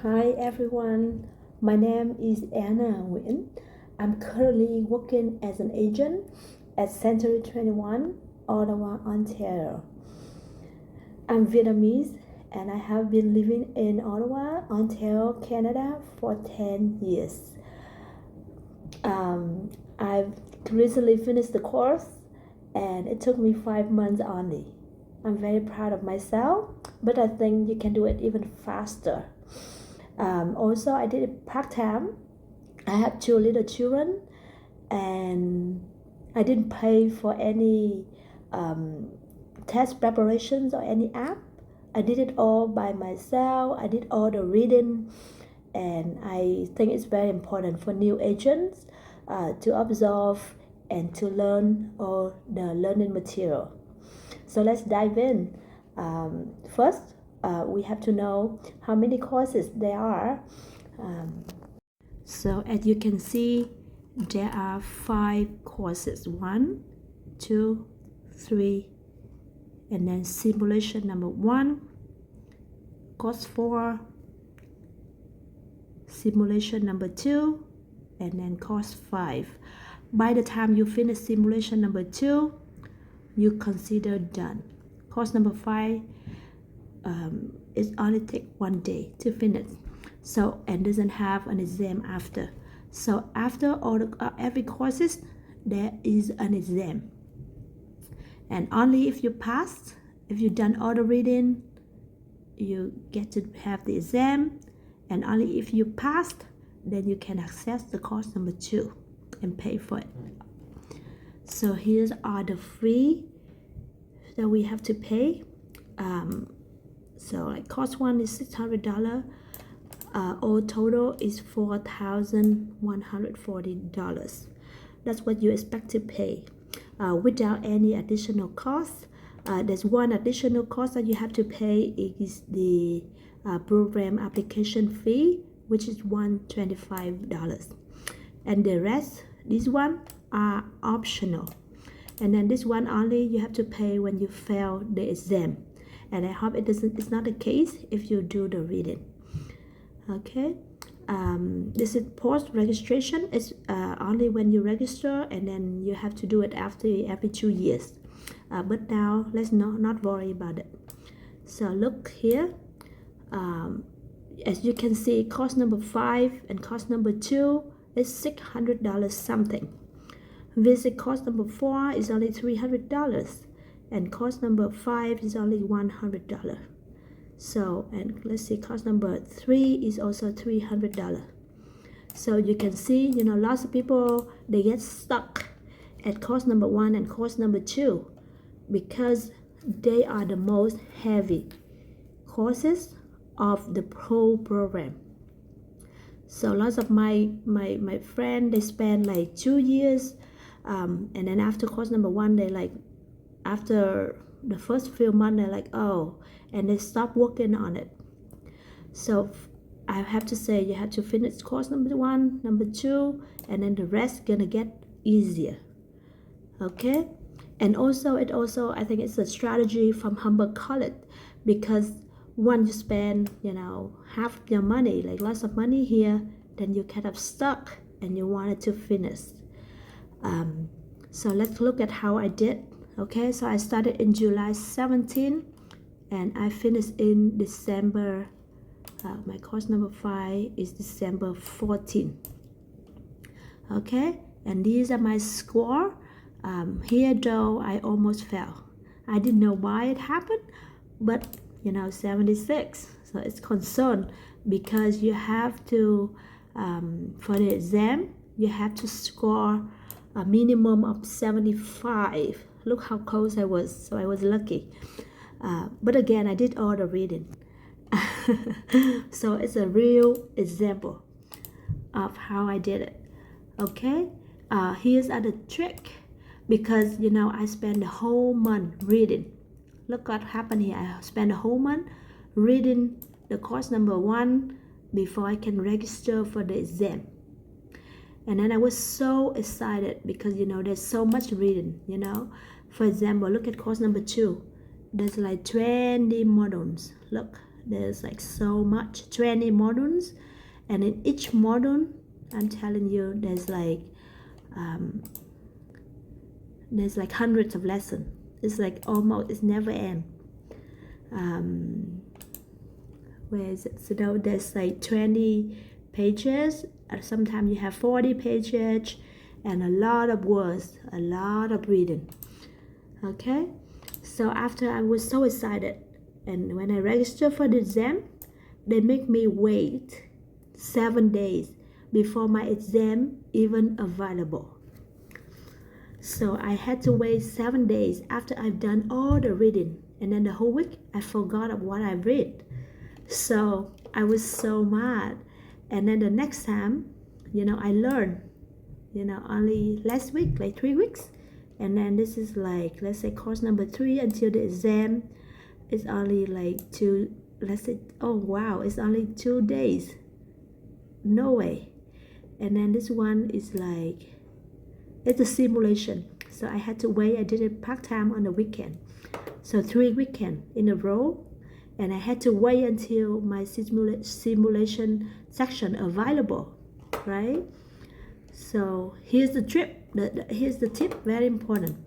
Hi everyone, my name is Anna Nguyen. I'm currently working as an agent at Century 21, Ottawa, Ontario. I'm Vietnamese and I have been living in Ottawa, Ontario, Canada for 10 years. I've recently finished the course and it took me 5 months only. I'm very proud of myself, but I think you can do it even faster. Also, I did it part-time. I have two little children and I didn't pay for any test preparations or any app. I did it all by myself. I did all the reading, and I think it's very important for new agents to absorb and to learn all the learning material. So let's dive in. First, we have to know how many courses there are. So as you can see, there are 5 courses. 1, 2, 3, and then simulation number 1, course 4, simulation number 2, and then course 5. By the time you finish simulation number 2, you consider done. Course number 5 it only take 1 day to finish, so and doesn't have an exam after. So after all every courses there is an exam, and only if you pass, if you done all the reading, you get to have the exam, and only if you passed, then you can access the course number 2 and pay for it. So here's are the fee that we have to pay. So like course 1 is $600. All total is $4,140. That's what you expect to pay without any additional cost. There's one additional cost that you have to pay. It is the program application fee, which is $125, and the rest, these one are optional. And then this one only you have to pay when you fail the exam, and I hope it's not the case if you do the reading. Okay, this is post registration. It's only when you register, and then you have to do it after every 2 years. But now let's not worry about it. So look here, as you can see, course number 5 and course number 2 is $600 something. Visit course number 4 is only $300, and course number 5 is only $100. So, and let's see, course number 3 is also $300. So you can see, lots of people, they get stuck at course number 1 and course number 2 because they are the most heavy courses of the pro program. So lots of my friend, they spend like 2 years, and then after course number 1, they like, after the first few months, they're like, oh, and they stop working on it. So I have to say, you have to finish course number 1, number 2, and then the rest gonna get easier. Okay, and also I think it's a strategy from Humber College, because once you spend half your money, like lots of money here, then you kind of stuck and you wanted to finish. So let's look at how I did. Okay, so I started in July 17 and I finished in December. My course number 5 is December 14. Okay, and these are my score. Here though, I almost fell. I didn't know why it happened, but 76. So it's concern because you have to, for the exam, you have to score a minimum of 75. Look how close I was, so I was lucky. But again, I did all the reading. So it's a real example of how I did it. Okay, here's the trick, because I spent the whole month reading. Look what happened here. I spent a whole month reading the course number 1 before I can register for the exam. And then I was so excited because there's so much reading. For example, look at course number 2. There's like 20 modules. Look, There's like so much, 20 modules, and in each module, I'm telling you, there's like hundreds of lessons. It's like almost, it's never end. Where is it? So now there's like 20 pages. Sometimes you have 40 pages, and a lot of words, a lot of reading. Okay, so after I was so excited, and when I registered for the exam, they make me wait 7 days before my exam even available. So I had to wait 7 days after I've done all the reading, and then the whole week I forgot of what I read. So I was so mad. And then the next time, I learned, only last week, like 3 weeks. And then this is like, let's say course number 3 until the exam is only like 2, let's say, oh wow, it's only 2 days. No way. And then this one is like, it's a simulation. So I had to wait. I did it part-time on the weekend. So 3 weekends in a row. And I had to wait until my simulation section available, right? So here's the tip. Here's the tip, very important.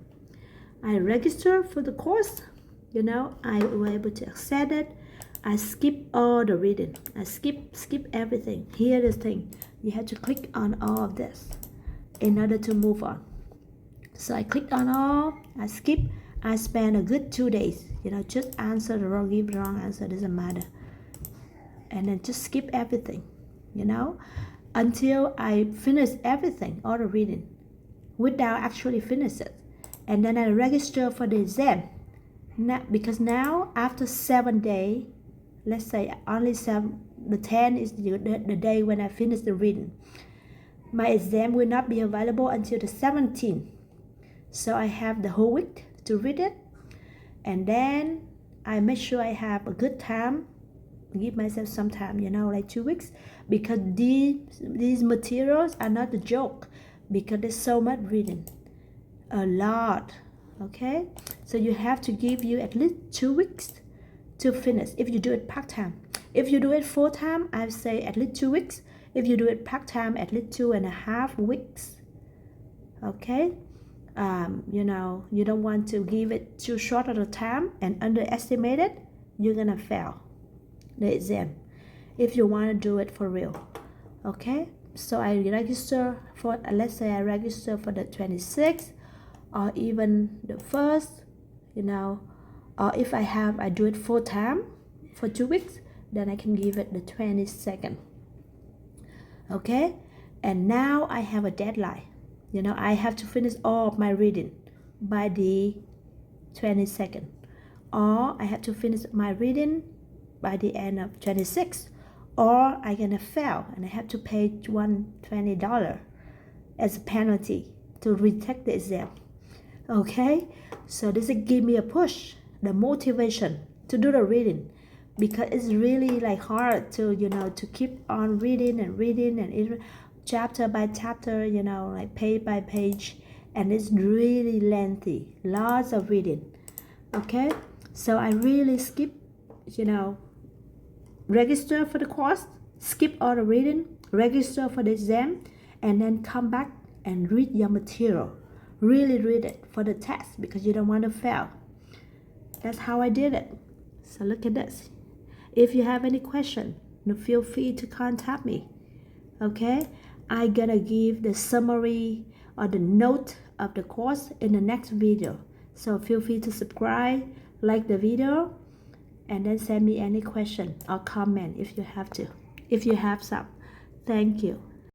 I registered for the course. I was able to access it. I skip all the reading. I skip everything. Here's the thing. You have to click on all of this in order to move on. So I clicked on all. I skip. I spent a good 2 days. Just answer the wrong, give the wrong answer, doesn't matter. And then just skip everything, until I finish everything, all the reading, without actually finish it. And then I register for the exam. Because now, after 7 days, let's say only 7, the 10 is the day when I finish the reading. My exam will not be available until the 17th. So I have the whole week to read it. And then I make sure I have a good time, give myself some time, like 2 weeks, because these materials are not a joke, because there's so much reading, a lot. Okay, so you have to give you at least 2 weeks to finish if you do it part-time. If you do it full-time, I say at least 2 weeks. If you do it part-time, at least 2.5 weeks. Okay, you don't want to give it too short of a time and underestimate it. You're gonna fail the exam if you want to do it for real. Okay, so I register for, let's say I register for the 26th or even the 1st, or if I do it full time for 2 weeks, then I can give it the 22nd. Okay, and now I have a deadline. I have to finish all of my reading by the 22nd, or I have to finish my reading by the end of 26th, or I'm gonna fail and I have to pay $120 as a penalty to retake the exam. Okay, so this will give me a push, the motivation to do the reading, because it's really like hard to to keep on reading and even chapter by chapter, like page by page, and it's really lengthy, lots of reading. Okay, so I really skip, register for the course, skip all the reading, register for the exam, and then come back and read your material. Really read it for the test, because you don't want to fail. That's how I did it. So look at this. If you have any question, feel free to contact me. Okay, I'm gonna give the summary or the note of the course in the next video. So feel free to subscribe, like the video, and then send me any question or comment if you have some. Thank you.